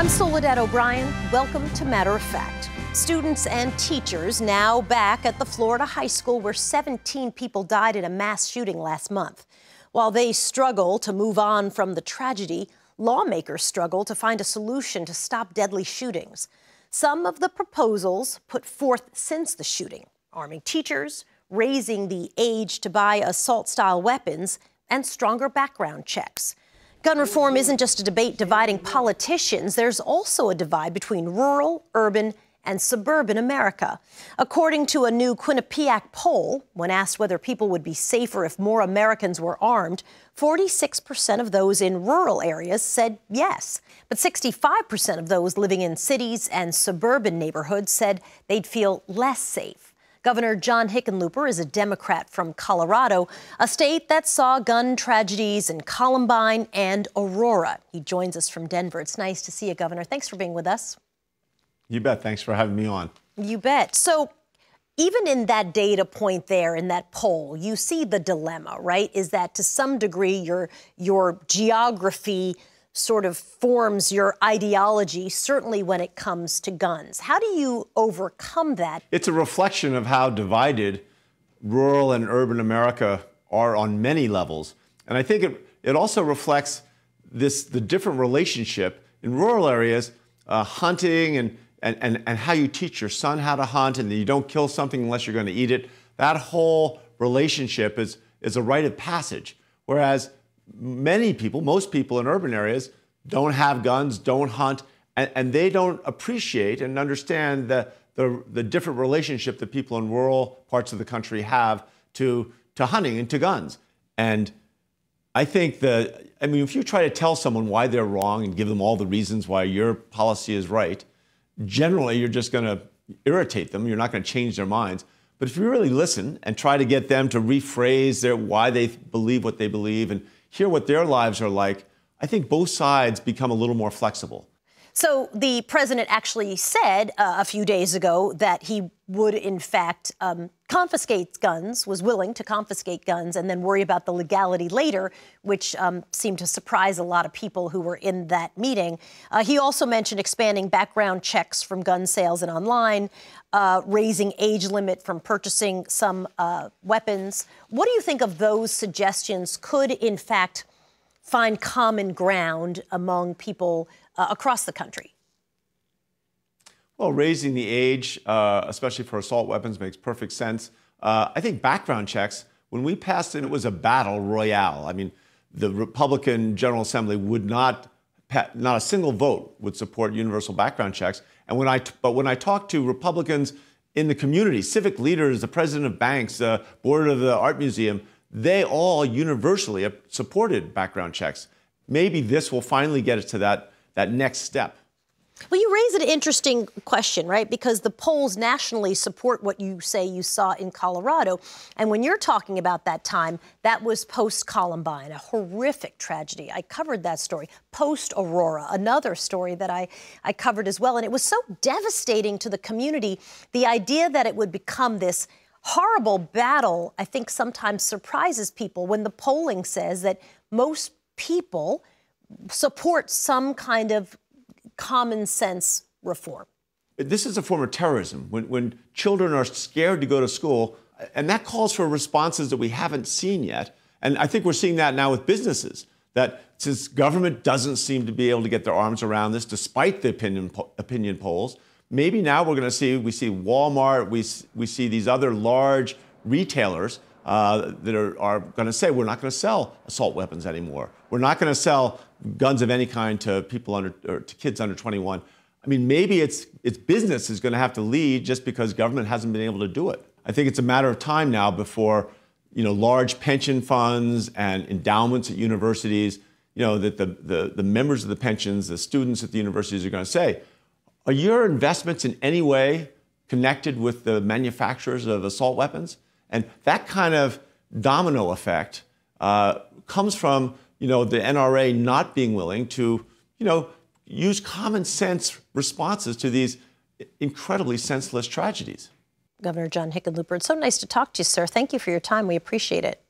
I'm Soledad O'Brien. Welcome to Matter of Fact. Students and teachers now back at the Florida high school where 17 people died in a mass shooting last month. While they struggle to move on from the tragedy, lawmakers struggle to find a solution to stop deadly shootings. Some of the proposals put forth since the shooting: arming teachers, raising the age to buy assault-style weapons, and stronger background checks. Gun reform isn't just a debate dividing politicians. There's also a divide between rural, urban, and suburban America. According to a new Quinnipiac poll, when asked whether people would be safer if more Americans were armed, 46% of those in rural areas said yes. But 65% of those living in cities and suburban neighborhoods said they'd feel less safe. Governor John Hickenlooper is a Democrat from Colorado, a state that saw gun tragedies in Columbine and Aurora. He joins us from Denver. It's nice to see you, Governor. Thanks for being with us. You bet. Thanks for having me on. You bet. So even in that data point there, in that poll, you see the dilemma, right? Is that to some degree your geography sort of forms your ideology, certainly when it comes to guns. How do you overcome that? It's a reflection of how divided rural and urban America are on many levels. And I think it also reflects the different relationship in rural areas, hunting and how you teach your son how to hunt, and that you don't kill something unless you're going to eat it. That whole relationship is a rite of passage. Whereas many people, most people in urban areas, don't have guns, don't hunt, and they don't appreciate and understand the different relationship that people in rural parts of the country have to hunting and to guns. And I think if you try to tell someone why they're wrong and give them all the reasons why your policy is right, generally you're just going to irritate them. You're not going to change their minds. But if you really listen and try to get them to rephrase why they believe what they believe and hear what their lives are like, I think both sides become a little more flexible. So the president actually said a few days ago that he would, in fact, confiscate guns, was willing to confiscate guns and then worry about the legality later, which seemed to surprise a lot of people who were in that meeting. He also mentioned expanding background checks from gun sales and online, raising age limit from purchasing some weapons. What do you think of those suggestions could, in fact, find common ground among people across the country? Well, raising the age, especially for assault weapons, makes perfect sense. I think background checks, when we passed it was a battle royale. I mean, the Republican General Assembly would not a single vote would support universal background checks. And when I talked to Republicans in the community, civic leaders, the president of banks, board of the art museum, they all universally supported background checks. Maybe this will finally get us to that next step. Well, you raise an interesting question, right? Because the polls nationally support what you say you saw in Colorado. And when you're talking about that time, that was post-Columbine, a horrific tragedy. I covered that story. Post-Aurora, another story that I covered as well. And it was so devastating to the community. The idea that it would become this horrible battle, I think, sometimes surprises people when the polling says that most people support some kind of common sense reform. This is a form of terrorism. When children are scared to go to school, and that calls for responses that we haven't seen yet. And I think we're seeing that now with businesses, that since government doesn't seem to be able to get their arms around this, despite the opinion polls, maybe now we see Walmart, we see these other large retailers that are going to say, we're not going to sell assault weapons anymore. We're not going to sell guns of any kind to to kids under 21. I mean, maybe it's business is going to have to lead just because government hasn't been able to do it. I think it's a matter of time now before, large pension funds and endowments at universities, that the members of the pensions, the students at the universities are going to say, are your investments in any way connected with the manufacturers of assault weapons? And that kind of domino effect comes from, the NRA not being willing to, use common sense responses to these incredibly senseless tragedies. Governor John Hickenlooper, it's so nice to talk to you, sir. Thank you for your time. We appreciate it.